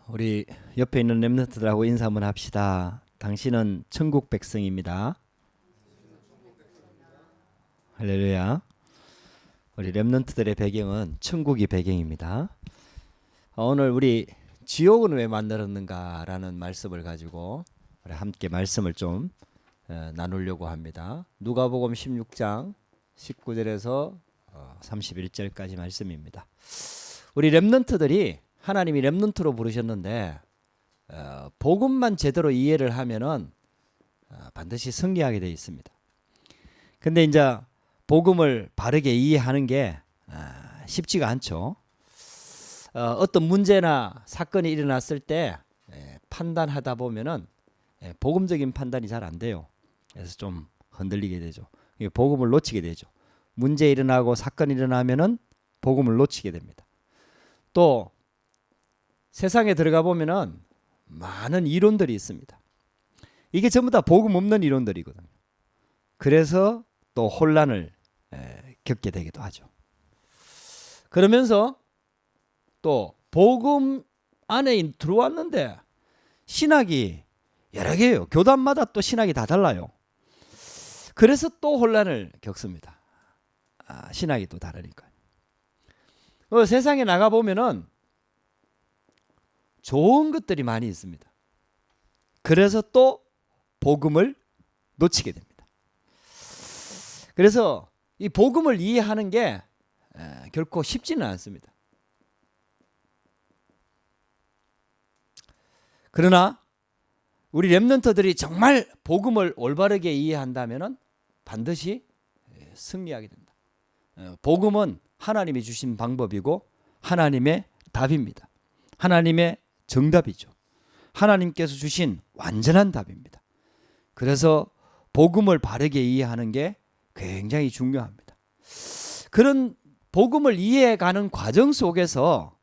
우리 옆에 있는 렘넌트들하고 인사 한번 합시다. 당신은 천국 백성입니다. 할렐루야. 우리 렘넌트들의 배경은 천국이 배경입니다. 오늘 우리 지옥은 왜 만들었는가라는 말씀을 가지고 우리 함께 말씀을 좀 나누려고 합니다. 누가복음 16장 19절에서 31절까지 말씀입니다. 우리 렘넌트들이 하나님이 렘넌트로 부르셨는데 복음만 제대로 이해를 하면은 반드시 승리하게 되어 있습니다. 근데 이제 복음을 바르게 이해하는 게 쉽지가 않죠. 어떤 문제나 사건이 일어났을 때 판단하다 보면은 복음적인 판단이 잘 안 돼요. 그래서 좀 흔들리게 되죠. 복음을 놓치게 되죠. 문제 일어나고 사건이 일어나면은 복음을 놓치게 됩니다. 또 세상에 들어가 보면은 많은 이론들이 있습니다. 이게 전부 다 복음 없는 이론들이거든요. 그래서 또 혼란을 겪게 되기도 하죠. 그러면서 또 복음 안에 들어왔는데 신학이 여러 개예요. 교단마다 또 신학이 다 달라요. 그래서 또 혼란을 겪습니다. 신학이 또 다르니까요. 세상에 나가 보면은 좋은 것들이 많이 있습니다. 그래서 또 복음을 놓치게 됩니다. 그래서 이 복음을 이해하는 게 결코 쉽지는 않습니다. 그러나 우리 렘넌트들이 정말 복음을 올바르게 이해한다면 반드시 승리하게 된다. 복음은 하나님이 주신 방법이고 하나님의 답입니다. 하나님의 정답이죠. 하나님께서 주신 완전한 답입니다. 그래서 복음을 바르게 이해하는 게 굉장히 중요합니다. 그런 복음을 이해해가는 과정 속에서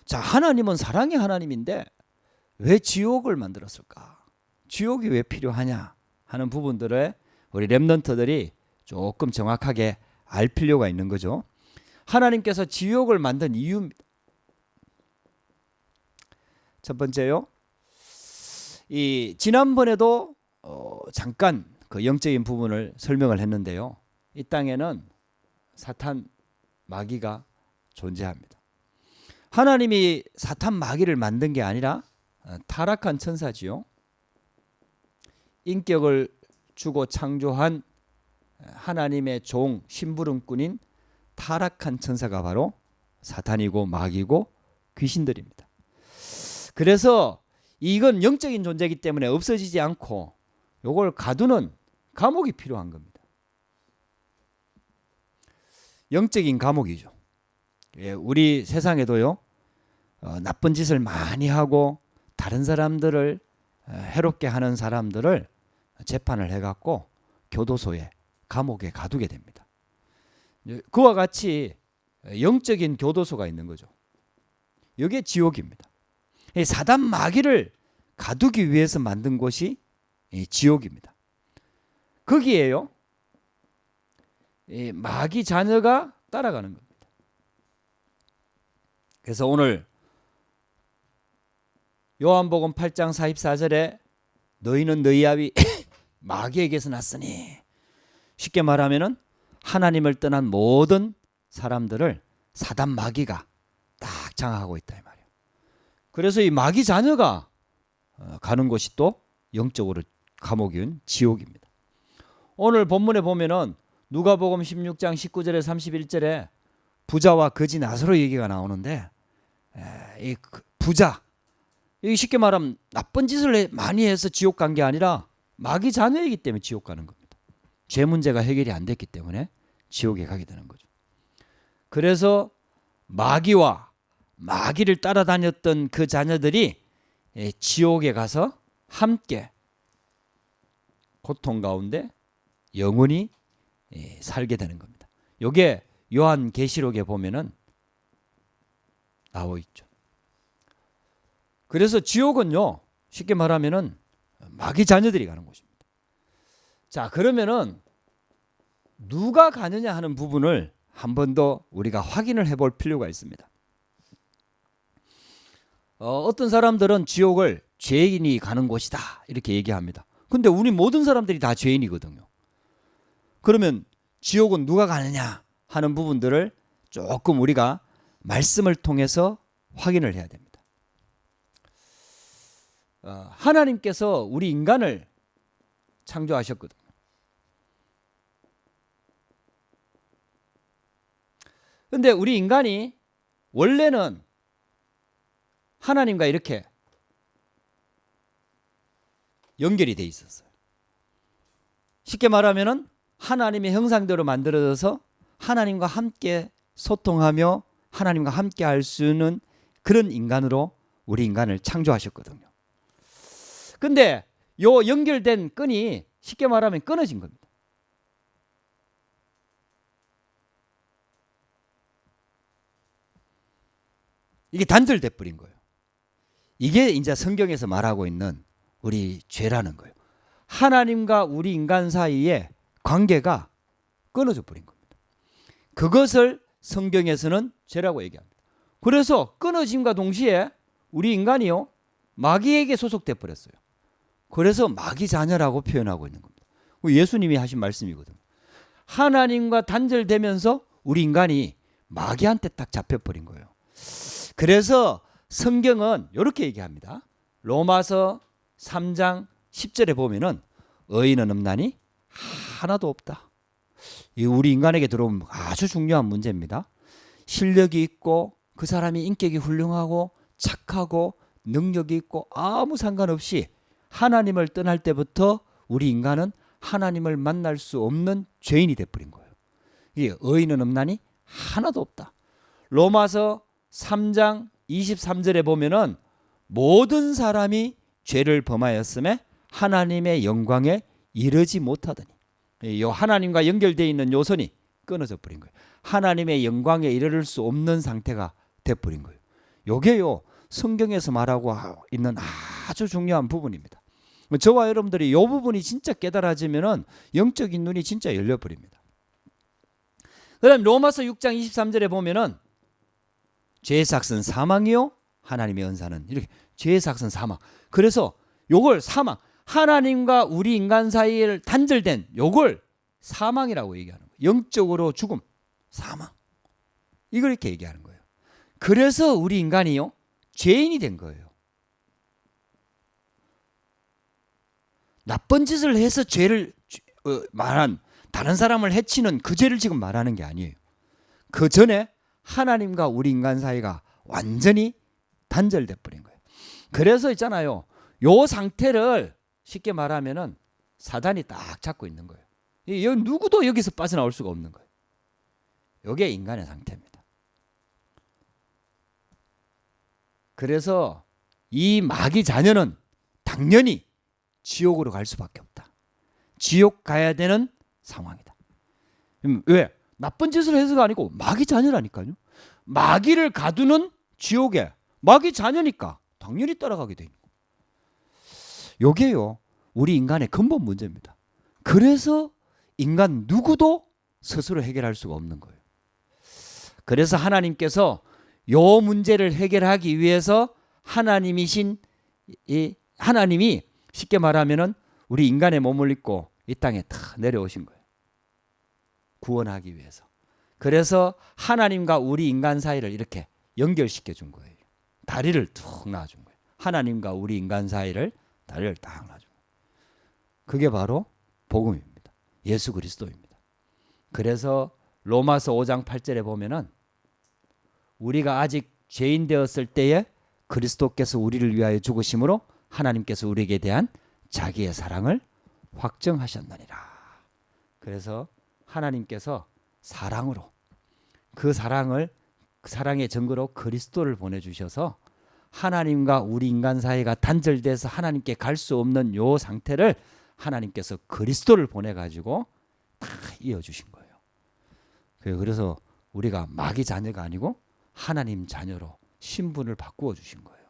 자, 하나님은 사랑의 하나님인데 왜 지옥을 만들었을까? 지옥이 왜 필요하냐 하는 부분들을 우리 렘넌트들이 조금 정확하게 알 필요가 있는 거죠. 하나님께서 지옥을 만든 이유입니다. 첫 번째요. 지난번에도 잠깐 그 영적인 부분을 설명을 했는데요. 이 땅에는 사탄 마귀가 존재합니다. 하나님이 사탄 마귀를 만든 게 아니라 타락한 천사지요. 인격을 주고 창조한 하나님의 종 심부름꾼인 타락한 천사가 바로 사탄이고 마귀고 귀신들입니다. 그래서 이건 영적인 존재이기 때문에 없어지지 않고 이걸 가두는 감옥이 필요한 겁니다. 영적인 감옥이죠. 우리 세상에도요, 나쁜 짓을 많이 하고 다른 사람들을 해롭게 하는 사람들을 재판을 해갖고 교도소에 감옥에 가두게 됩니다. 그와 같이 영적인 교도소가 있는 거죠. 이게 지옥입니다. 사단 마귀를 가두기 위해서 만든 곳이 지옥입니다. 거기에요, 마귀 자녀가 따라가는 겁니다. 그래서 오늘 요한복음 8장 44절에 너희는 너희 아비 마귀에게서 났으니, 쉽게 말하면은 하나님을 떠난 모든 사람들을 사단 마귀가 딱 장악하고 있다 이 말이에요. 그래서 이 마귀 자녀가 가는 곳이 또 영적으로 감옥인 지옥입니다. 오늘 본문에 보면은 누가복음 16장 19절에 31절에 부자와 거지 나사로 얘기가 나오는데, 이 부자, 이 쉽게 말하면 나쁜 짓을 많이 해서 지옥 간 게 아니라 마귀 자녀이기 때문에 지옥 가는 겁니다. 죄 문제가 해결이 안 됐기 때문에 지옥에 가게 되는 거죠. 그래서 마귀와 마귀를 따라다녔던 그 자녀들이 지옥에 가서 함께 고통 가운데 영원히 살게 되는 겁니다. 이게 요한계시록에 보면은 나와 있죠. 그래서 지옥은요, 쉽게 말하면은 마귀 자녀들이 가는 곳입니다. 자, 그러면은 누가 가느냐 하는 부분을 한 번 더 우리가 확인을 해볼 필요가 있습니다. 어떤 사람들은 지옥을 죄인이 가는 곳이다 이렇게 얘기합니다. 근데 우리 모든 사람들이 다 죄인이거든요. 그러면 지옥은 누가 가느냐 하는 부분들을 조금 우리가 말씀을 통해서 확인을 해야 됩니다. 하나님께서 우리 인간을 창조하셨거든요. 근데 우리 인간이 원래는 하나님과 이렇게 연결이 돼 있었어요. 쉽게 말하면은 하나님의 형상대로 만들어져서 하나님과 함께 소통하며 하나님과 함께 할 수 있는 그런 인간으로 우리 인간을 창조하셨거든요. 근데 요 연결된 끈이 쉽게 말하면 끊어진 겁니다. 이게 단절돼 버린 거예요. 이게 이제 성경에서 말하고 있는 우리 죄라는 거예요. 하나님과 우리 인간 사이에 관계가 끊어져 버린 겁니다. 그것을 성경에서는 죄라고 얘기합니다. 그래서 끊어짐과 동시에 우리 인간이요 마귀에게 소속돼 버렸어요. 그래서 마귀 자녀라고 표현하고 있는 겁니다. 예수님이 하신 말씀이거든요. 하나님과 단절되면서 우리 인간이 마귀한테 딱 잡혀버린 거예요. 그래서 성경은 이렇게 얘기합니다. 로마서 3장 10절에 보면은 의인은 없나니 하나도 없다. 이 우리 인간에게 들어오면 아주 중요한 문제입니다. 실력이 있고 그 사람이 인격이 훌륭하고 착하고 능력이 있고 아무 상관없이 하나님을 떠날 때부터 우리 인간은 하나님을 만날 수 없는 죄인이 되어버린 거예요. 이게 의인은 없나니 하나도 없다. 로마서 3장 23절에 보면은 모든 사람이 죄를 범하였음에 하나님의 영광에 이르지 못하더니 이 하나님과 연결되어 있는 요선이 끊어져 버린 거예요. 하나님의 영광에 이르를 수 없는 상태가 돼버린 거예요. 요게요 성경에서 말하고 있는 아주 중요한 부분입니다. 저와 여러분들이 이 부분이 진짜 깨달아지면은 영적인 눈이 진짜 열려버립니다. 그다음 로마서 6장 23절에 보면은 죄의 삭은 사망이요 하나님의 은사는 이렇게 죄의 삭은 사망. 그래서 요걸 사망 하나님과 우리 인간 사이에 단절된 요걸 사망이라고 얘기하는 거예요. 영적으로 죽음 사망 이걸 이렇게 얘기하는 거예요. 그래서 우리 인간이요 죄인이 된 거예요. 나쁜 짓을 해서 죄를 말한 다른 사람을 해치는 그 죄를 지금 말하는 게 아니에요. 그 전에 하나님과 우리 인간 사이가 완전히 단절돼 버린 거예요. 그래서 있잖아요. 요 상태를 쉽게 말하면은 사단이 딱 잡고 있는 거예요. 누구도 여기서 빠져나올 수가 없는 거예요. 이게 인간의 상태입니다. 그래서 이 마귀 자녀는 당연히 지옥으로 갈 수밖에 없다. 지옥 가야 되는 상황이다. 왜? 나쁜 짓을 해서가 아니고 마귀 자녀라니까요. 마귀를 가두는 지옥에 마귀 자녀니까 당연히 따라가게 돼 있는 거예요. 요게요 우리 인간의 근본 문제입니다. 그래서 인간 누구도 스스로 해결할 수가 없는 거예요. 그래서 하나님께서 요 문제를 해결하기 위해서 하나님이신 이 하나님이 쉽게 말하면은 우리 인간의 몸을 입고 이 땅에 다 내려오신 거예요. 구원하기 위해서. 그래서 하나님과 우리 인간 사이를 이렇게 연결시켜 준 거예요. 다리를 툭 놔준 거예요. 하나님과 우리 인간 사이를 다리를 딱 놔준 거예요. 그게 바로 복음입니다. 예수 그리스도입니다. 그래서 로마서 5장 8절에 보면은 우리가 아직 죄인 되었을 때에 그리스도께서 우리를 위하여 죽으심으로 하나님께서 우리에게 대한 자기의 사랑을 확정하셨느니라. 그래서 하나님께서 사랑으로 그 사랑의 증거로 그리스도를 보내주셔서 하나님과 우리 인간 사이가 단절돼서 하나님께 갈 수 없는 요 상태를 하나님께서 그리스도를 보내가지고 다 이어주신 거예요. 그래서 우리가 마귀 자녀가 아니고 하나님 자녀로 신분을 바꾸어 주신 거예요.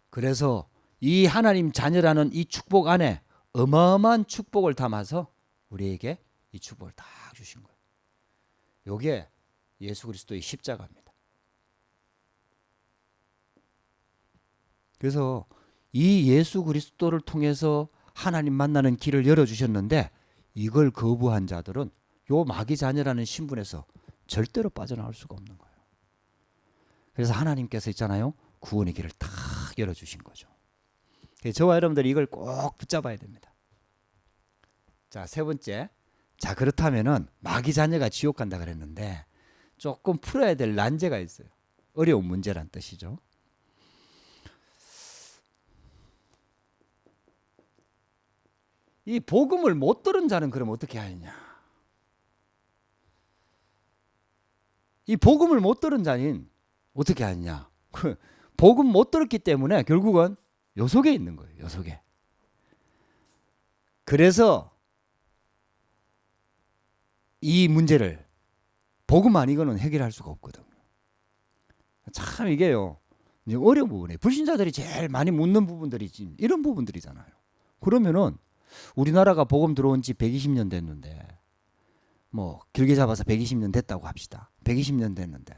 그래서 이 하나님 자녀라는 이 축복 안에 어마어마한 축복을 담아서 우리에게 이 축복을 다 주신 거예요. 이게 예수 그리스도의 십자가입니다. 그래서 이 예수 그리스도를 통해서 하나님 만나는 길을 열어주셨는데 이걸 거부한 자들은 요 마귀 자녀라는 신분에서 절대로 빠져나올 수가 없는 거예요. 그래서 하나님께서 있잖아요. 구원의 길을 탁 열어주신 거죠. 저와 여러분들이 이걸 꼭 붙잡아야 됩니다. 자, 세 번째. 자, 그렇다면은 마귀 자녀가 지옥 간다 그랬는데 조금 풀어야 될 난제가 있어요. 어려운 문제란 뜻이죠. 이 복음을 못 들은 자는 그럼 어떻게 하느냐? 이 복음을 못 들은 자는 어떻게 하느냐? 복음 못 들었기 때문에 결국은 요 속에 있는 거예요. 요 속에. 그래서 이 문제를 복음 아니고는 해결할 수가 없거든요. 참 이게요. 어려운 부분이에요. 불신자들이 제일 많이 묻는 부분들이 이런 부분들이잖아요. 그러면은 우리나라가 복음 들어온 지 120년 됐는데 뭐 길게 잡아서 120년 됐다고 합시다. 120년 됐는데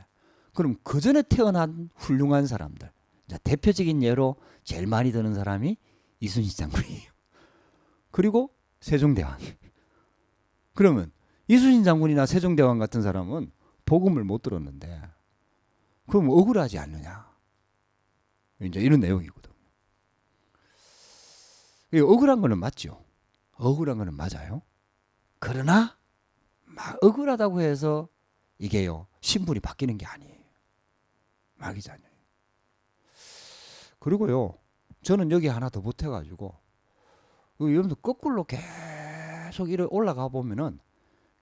그럼 그 전에 태어난 훌륭한 사람들, 대표적인 예로 제일 많이 드는 사람이 이순신 장군이에요. 그리고 세종대왕. 그러면 이순신 장군이나 세종대왕 같은 사람은 복음을 못 들었는데 그럼 억울하지 않느냐? 이제 이런 내용이거든요. 억울한 거는 맞죠. 억울한 거는 맞아요. 그러나 억울하다고 해서 이게요 신분이 바뀌는 게 아니에요. 마귀 자녀예요. 그리고요 저는 여기 하나 더 보태가지고 여러분들 거꾸로 계속 이렇게 올라가 보면은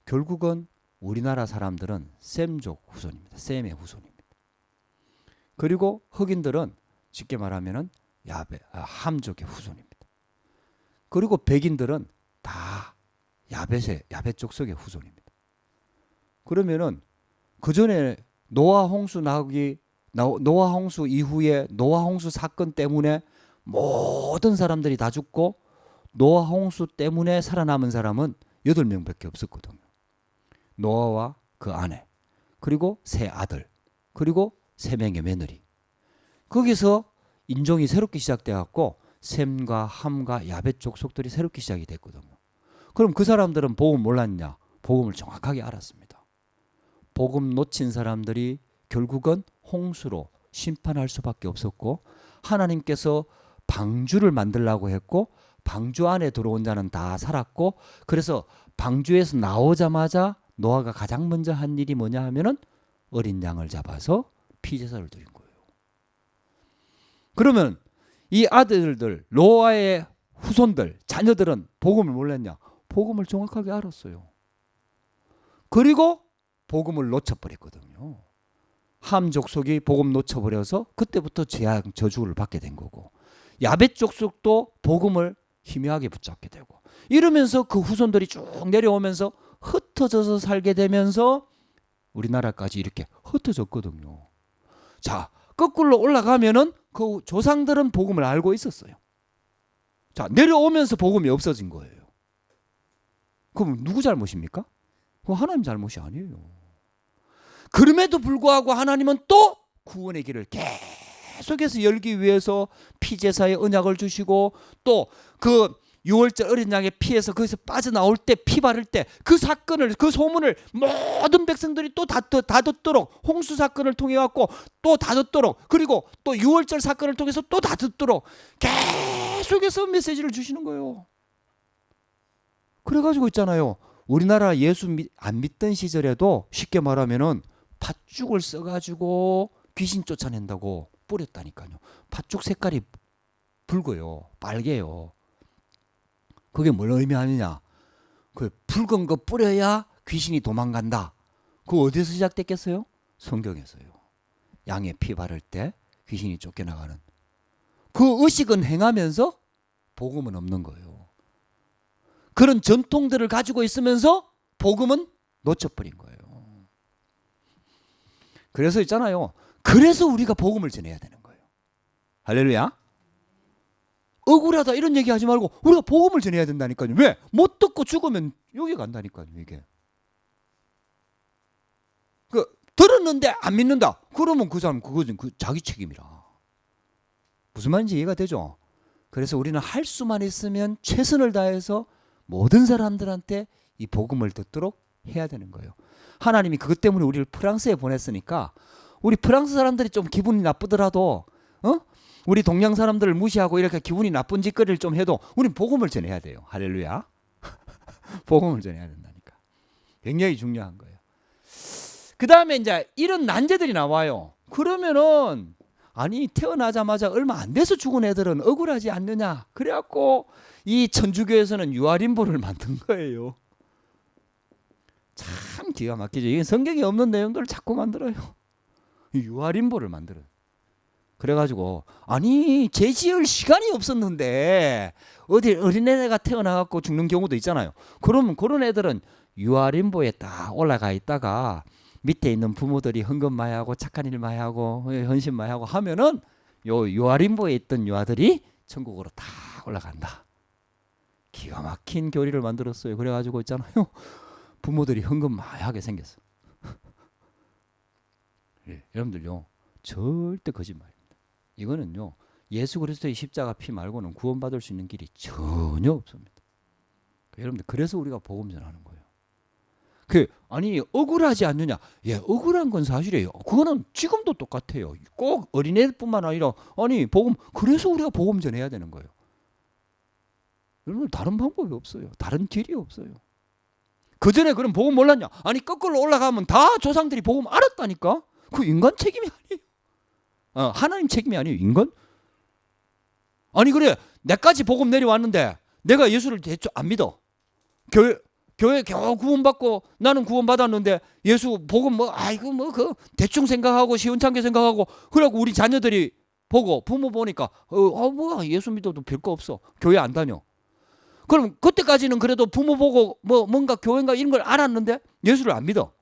결국은 우리나라 사람들은 셈족 후손입니다. 셈의 후손입니다. 그리고 흑인들은 쉽게 말하면은 함족의 후손입니다. 그리고 백인들은 다 야벳 족속의 후손입니다. 그러면은 그 전에 노아 홍수 이후에 노아 홍수 사건 때문에 모든 사람들이 다 죽고 노아 홍수 때문에 살아남은 사람은 8명밖에 없었거든요. 노아와 그 아내, 그리고 세 아들, 그리고 3명의 며느리. 거기서 인종이 새롭게 시작돼 갖고 셈과 함과 야벳 족속들이 새롭게 시작이 됐거든요. 그럼 그 사람들은 복음 몰랐냐? 복음을 정확하게 알았습니다. 복음 놓친 사람들이 결국은 홍수로 심판할 수밖에 없었고 하나님께서 방주를 만들라고 했고 방주 안에 들어온 자는 다 살았고 그래서 방주에서 나오자마자 노아가 가장 먼저 한 일이 뭐냐 하면은 어린 양을 잡아서 피제사를 드린 거예요. 그러면 이 아들들 노아의 후손들 자녀들은 복음을 몰랐냐? 복음을 정확하게 알았어요. 그리고 복음을 놓쳐버렸거든요. 함 족속이 복음 놓쳐버려서 그때부터 재앙 저주를 받게 된 거고 야벳 족속도 복음을 희미하게 붙잡게 되고 이러면서 그 후손들이 쭉 내려오면서 흩어져서 살게 되면서 우리나라까지 이렇게 흩어졌거든요. 자, 거꾸로 올라가면은 그 조상들은 복음을 알고 있었어요. 자, 내려오면서 복음이 없어진 거예요. 그럼 누구 잘못입니까? 그건 하나님 잘못이 아니에요. 그럼에도 불구하고 하나님은 또 구원의 길을 계속해서 열기 위해서 피제사의 언약을 주시고 또 그 6월절 어린 양의 피에서 거기서 빠져나올 때 피 바를 때 그 사건을 그 소문을 모든 백성들이 또 다 듣도록 홍수 사건을 통해 갖고 또 다 듣도록 그리고 또 6월절 사건을 통해서 또 다 듣도록 계속해서 메시지를 주시는 거예요. 그래가지고 있잖아요. 우리나라 예수 안 믿던 시절에도 쉽게 말하면은 팥죽을 써가지고 귀신 쫓아낸다고 뿌렸다니까요. 팥죽 색깔이 붉어요. 빨개요. 그게 뭘 의미하느냐? 그 붉은 거 뿌려야 귀신이 도망간다. 그거 어디서 시작됐겠어요? 성경에서요. 양의 피 바를 때 귀신이 쫓겨나가는. 그 의식은 행하면서 복음은 없는 거예요. 그런 전통들을 가지고 있으면서 복음은 놓쳐버린 거예요. 그래서 있잖아요. 그래서 우리가 복음을 전해야 되는 거예요. 할렐루야. 억울하다 이런 얘기 하지 말고 우리가 복음을 전해야 된다니까요. 왜? 못 듣고 죽으면 여기 간다니까요. 이게. 들었는데 안 믿는다. 그러면 그 사람 그거 자기 책임이라. 무슨 말인지 이해가 되죠? 그래서 우리는 할 수만 있으면 최선을 다해서 모든 사람들한테 이 복음을 듣도록 해야 되는 거예요. 하나님이 그것 때문에 우리를 프랑스에 보냈으니까 우리 프랑스 사람들이 좀 기분이 나쁘더라도 우리 동양 사람들을 무시하고 이렇게 기분이 나쁜 짓거리를 좀 해도 우리는 복음을 전해야 돼요. 할렐루야. 복음을 전해야 된다니까. 굉장히 중요한 거예요. 그 다음에 이제 이런 난제들이 나와요. 그러면은 아니 태어나자마자 얼마 안 돼서 죽은 애들은 억울하지 않느냐. 그래갖고 이 천주교에서는 유아림보를 만든 거예요. 참 기가 막히죠. 이게 성경에 없는 내용들을 자꾸 만들어요. 유아림보를 만들어요. 그래가지고 아니 죄 지을 시간이 없었는데 어디 어린애가 태어나갖고 죽는 경우도 있잖아요. 그러면 그런 애들은 유아림보에 딱 올라가 있다가 밑에 있는 부모들이 헌금 많이 하고 착한 일 많이 하고 헌신 많이 하고 하면은 요 유아림보에 있던 유아들이 천국으로 다 올라간다. 기가 막힌 교리를 만들었어요. 그래가지고 있잖아요. 부모들이 헌금 많이 하게 생겼어. 예, 여러분들요 절대 거짓말입니다. 이거는요 예수 그리스도의 십자가 피 말고는 구원받을 수 있는 길이 전혀 없습니다. 여러분들 그래서 우리가 복음 전하는 거예요. 아니 억울하지 않느냐? 예, 억울한 건 사실이에요. 그거는 지금도 똑같아요. 꼭 어린애뿐만 아니라 아니 복음 그래서 우리가 복음 전해야 되는 거예요. 여러분 다른 방법이 없어요. 다른 길이 없어요. 그 전에 그럼 복음 몰랐냐? 아니 거꾸로 올라가면 다 조상들이 복음 알았다니까. 그 인간 책임이 아니에요. 하나님 책임이 아니에요. 인간? 아니 그래 내까지 복음 내려왔는데 내가 예수를 대충 안 믿어. 교회 겨우 구원받고 나는 구원받았는데 예수 복음 그 대충 생각하고 시원찮게 생각하고 그래갖고 우리 자녀들이 보고 부모 보니까 뭐야 예수 믿어도 별거 없어. 교회 안 다녀. 그럼 그때까지는 그래도 부모 보고 뭔가 교회인가 이런 걸 알았는데 예수를 안 믿어.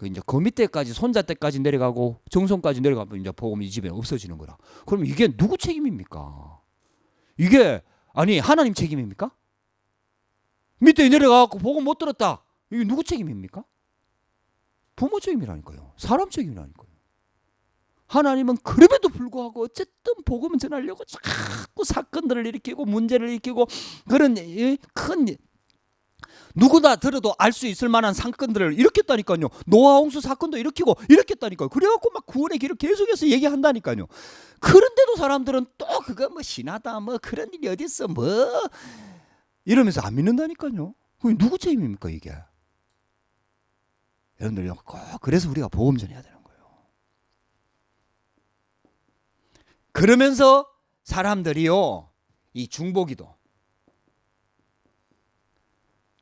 이제 그 밑에까지 손자 때까지 내려가고 정손까지 내려가면 이제 복음이 이 집에 없어지는 거라. 그럼 이게 누구 책임입니까? 이게 아니 하나님 책임입니까? 밑에 내려가고 복음 못 들었다. 이게 누구 책임입니까? 부모 책임이라니까요. 사람 책임이라니까요. 하나님은 그럼에도 불구하고 어쨌든 복음을 전하려고 자꾸 사건들을 일으키고 문제를 일으키고 그런 큰 누구나 들어도 알 수 있을 만한 사건들을 일으켰다니까요. 노아 홍수 사건도 일으키고 일으켰다니까요. 그래갖고 막 구원의 길을 계속해서 얘기한다니까요. 그런데도 사람들은 또 그거 뭐 신하다 뭐 그런 일이 어디 있어 뭐 이러면서 안 믿는다니까요. 그게 누구 책임입니까 이게? 여러분들 꼭 그래서 우리가 복음 전해야 되는 거예요. 그러면서 사람들이요 이 중보기도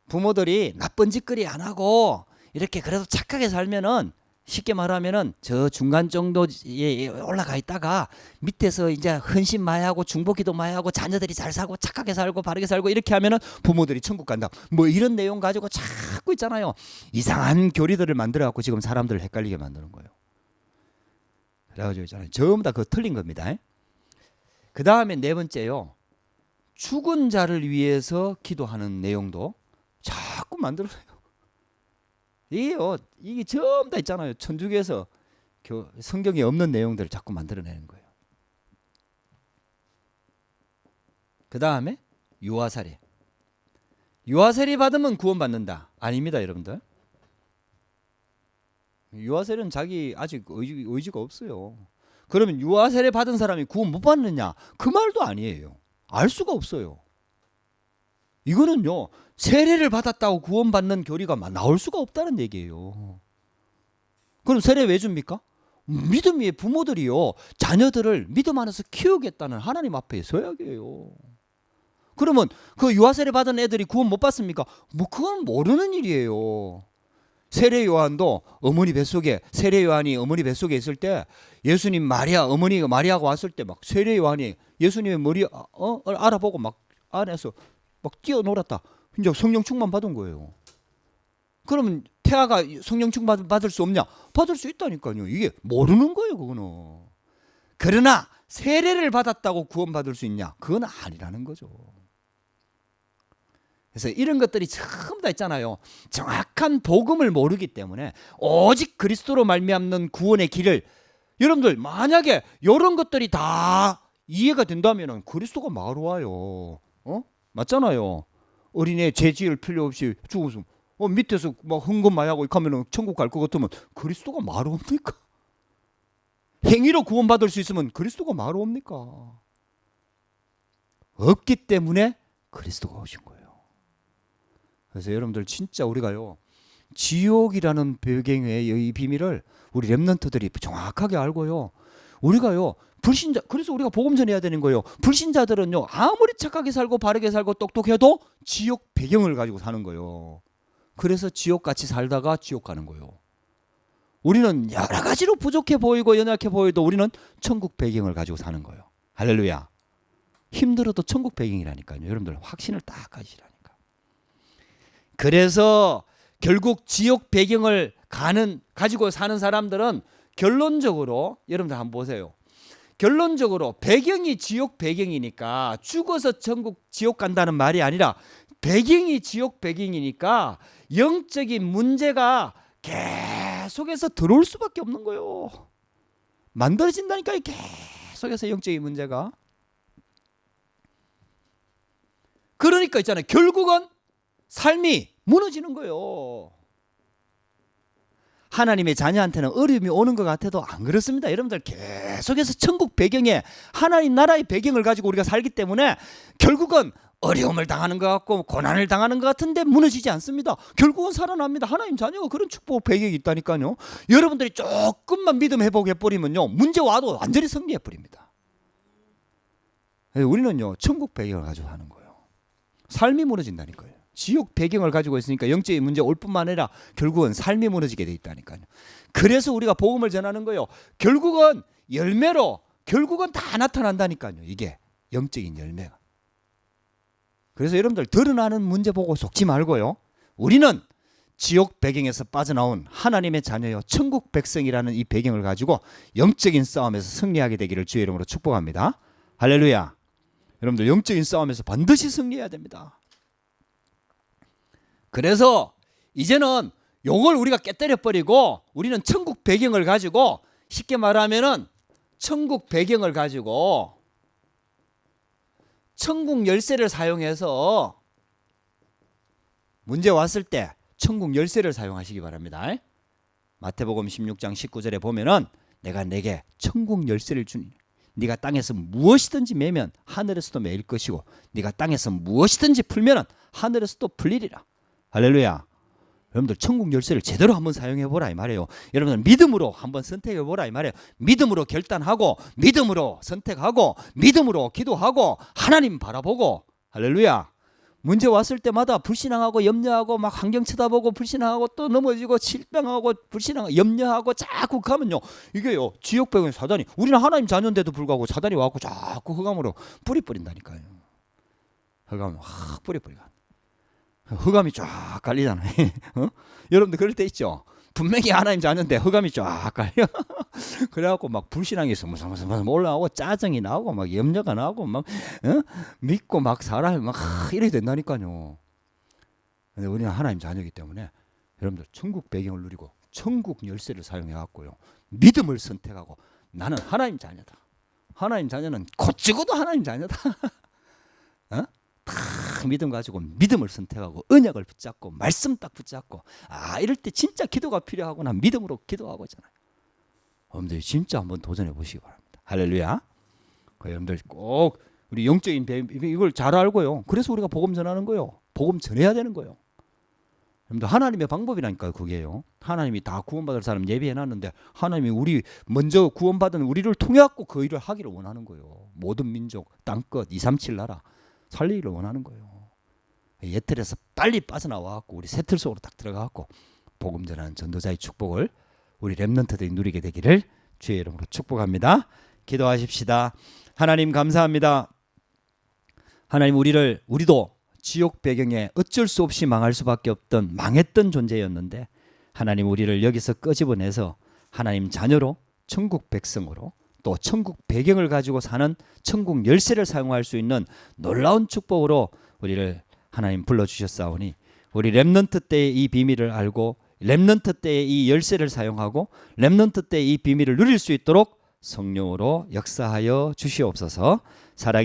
부모들이 나쁜 짓거리 안 하고 이렇게 그래도 착하게 살면은 쉽게 말하면은 저 중간 정도에 올라가 있다가 밑에서 이제 헌신 많이 하고 중보기도 많이 하고 자녀들이 잘 살고 착하게 살고 바르게 살고 이렇게 하면은 부모들이 천국 간다. 뭐 이런 내용 가지고 자꾸 있잖아요. 이상한 교리들을 만들어 갖고 지금 사람들을 헷갈리게 만드는 거예요. 그래가지고 있잖아요. 전부 다 그거 틀린 겁니다. 그 다음에 네 번째요. 죽은 자를 위해서 기도하는 내용도 자꾸 만들어요. 이게 전부 다 있잖아요. 천주교에서 성경에 없는 내용들을 자꾸 만들어내는 거예요. 그 다음에 유아세례. 유아세례 받으면 구원받는다. 아닙니다, 여러분들. 유아세례는 자기 아직 의지가 없어요. 그러면 유아세례 받은 사람이 구원 못 받느냐? 그 말도 아니에요. 알 수가 없어요. 이거는요. 세례를 받았다고 구원받는 교리가 나올 수가 없다는 얘기예요. 그럼 세례 왜 줍니까? 믿음의 부모들이요. 자녀들을 믿음 안에서 키우겠다는 하나님 앞에 서약이에요. 그러면 그 유아세례 받은 애들이 구원 못 받습니까? 뭐 그건 모르는 일이에요. 세례 요한도 어머니 뱃속에 세례 요한이 어머니 뱃속에 있을 때 예수님 어머니가 마리아가 왔을 때 막 세례 요한이 예수님의 머리 알아보고 막 안에서 막 뛰어놀았다. 이제 성령 충만 받은 거예요. 그러면 태아가 성령 충만 받을 수 없냐? 받을 수 있다니까요. 이게 모르는 거예요, 그거는. 그러나 세례를 받았다고 구원받을 수 있냐? 그건 아니라는 거죠. 그래서 이런 것들이 전부 다 있잖아요. 정확한 복음을 모르기 때문에 오직 그리스도로 말미암는 구원의 길을 여러분들 만약에 이런 것들이 다 이해가 된다면은 그리스도가 마을 와요. 맞잖아요. 어린애 죄 지을 필요 없이 죽어서 밑에서 막 흥건마하고 이렇게 하면은 천국 갈 것 같으면 그리스도가 마을 옵니까? 행위로 구원받을 수 있으면 그리스도가 마을 옵니까? 없기 때문에 그리스도가 오신 거예요. 그래서 여러분들 진짜 우리가요, 지옥이라는 배경의 이 비밀을 우리 렘넌트들이 정확하게 알고요, 우리가요 불신자, 그래서 우리가 복음 전해야 되는 거예요. 불신자들은요 아무리 착하게 살고 바르게 살고 똑똑해도 지옥 배경을 가지고 사는 거예요. 그래서 지옥같이 살다가 지옥 가는 거예요. 우리는 여러 가지로 부족해 보이고 연약해 보여도 우리는 천국 배경을 가지고 사는 거예요. 할렐루야. 힘들어도 천국 배경이라니까요. 여러분들 확신을 딱 가지시라니까. 그래서 결국 지옥 배경을 가지고 사는 사람들은 결론적으로 여러분들 한번 보세요. 결론적으로 배경이 지옥 배경이니까 죽어서 지옥 간다는 말이 아니라 배경이 지옥 배경이니까 영적인 문제가 계속해서 들어올 수밖에 없는 거예요. 만들어진다니까요. 계속해서 영적인 문제가. 그러니까 있잖아요. 결국은 삶이 무너지는 거예요. 하나님의 자녀한테는 어려움이 오는 것 같아도 안 그렇습니다. 여러분들 계속해서 천국 배경에 하나님 나라의 배경을 가지고 우리가 살기 때문에 결국은 어려움을 당하는 것 같고 고난을 당하는 것 같은데 무너지지 않습니다. 결국은 살아납니다. 하나님 자녀가 그런 축복 배경이 있다니까요. 여러분들이 조금만 믿음 회복해버리면요 문제 와도 완전히 승리해버립니다. 우리는요 천국 배경을 가지고 사는 거예요. 삶이 무너진다니까요. 지옥 배경을 가지고 있으니까 영적인 문제 올 뿐만 아니라 결국은 삶이 무너지게 돼 있다니까요. 그래서 우리가 복음을 전하는 거예요. 결국은 열매로 결국은 다 나타난다니까요. 이게 영적인 열매가. 그래서 여러분들 드러나는 문제 보고 속지 말고요. 우리는 지옥 배경에서 빠져나온 하나님의 자녀요 천국 백성이라는 이 배경을 가지고 영적인 싸움에서 승리하게 되기를 주의 이름으로 축복합니다. 할렐루야. 여러분들 영적인 싸움에서 반드시 승리해야 됩니다. 그래서 이제는 요걸 우리가 깨뜨려 버리고 우리는 천국 배경을 가지고 쉽게 말하면은 천국 배경을 가지고 천국 열쇠를 사용해서 문제 왔을 때 천국 열쇠를 사용하시기 바랍니다. 마태복음 16장 19절에 보면은 내가 내게 천국 열쇠를 주니 네가 땅에서 무엇이든지 매면 하늘에서도 매일 것이고 네가 땅에서 무엇이든지 풀면은 하늘에서도 풀리리라. 할렐루야. 여러분들 천국 열쇠를 제대로 한번 사용해 보라 이 말이에요. 여러분들 믿음으로 한번 선택해 보라 이 말이에요. 믿음으로 결단하고 믿음으로 선택하고 믿음으로 기도하고 하나님 바라보고. 할렐루야. 문제 왔을 때마다 불신앙하고 염려하고 막 환경 쳐다보고 불신앙하고 또 넘어지고 실패하고 불신앙하고 염려하고 자꾸 가면요 이게요 지옥 배경의 사단이, 우리는 하나님 자녀인데도 불구하고 사단이 와갖고 자꾸 흑암으로 뿌리 뿌린다니까요. 흑암 확 뿌리 뿌리가. 흑암이 쫙 깔리잖아요. 여러분들 그럴 때 있죠. 분명히 하나님 자녀인데 흑암이 쫙 깔려. 그래갖고 막 불신앙이 스무스무스 올라오고 짜증이 나고 막 염려가 나고 막 믿고 막 사람이 막 이래 된다니까요. 근데 우리는 하나님 자녀이기 때문에 여러분들 천국 배경을 누리고 천국 열쇠를 사용해갖고요 믿음을 선택하고 나는 하나님 자녀다. 하나님 자녀는 곧 죽어도 하나님 자녀다. 다 믿음 가지고 믿음을 선택하고 언약을 붙잡고 말씀 딱 붙잡고 이럴 때 진짜 기도가 필요하고 난 믿음으로 기도하고 있잖아요. 여러분들 진짜 한번 도전해 보시기 바랍니다. 할렐루야. 여러분들 꼭 우리 영적인 이걸 잘 알고요. 그래서 우리가 복음 전하는 거예요. 복음 전해야 되는 거예요. 여러분들 하나님의 방법이라니까요. 그게요. 하나님이 다 구원받을 사람 예비해놨는데 하나님이 우리 먼저 구원받은 우리를 통해갖고 그 일을 하기를 원하는 거예요. 모든 민족 땅끝 237 나라 살리기를 원하는 거예요. 옛틀에서 빨리 빠져나와갖고 우리 새틀 속으로 딱 들어가갖고 복음 전하는 전도자의 축복을 우리 렘넌트들이 누리게 되기를 주의 이름으로 축복합니다. 기도하십시다. 하나님 감사합니다. 하나님 우리도 지옥 배경에 어쩔 수 없이 망할 수밖에 없던 망했던 존재였는데 하나님 우리를 여기서 끄집어내서 하나님 자녀로 천국 백성으로 또 천국 배경을 가지고 사는 천국 열쇠를 사용할 수 있는 놀라운 축복으로 우리를 하나님 불러주셨사오니 우리 렘넌트 때의 이 비밀을 알고 렘넌트 때의 이 열쇠를 사용하고 렘넌트 때의 이 비밀을 누릴 수 있도록 성령으로 역사하여 주시옵소서. 사랑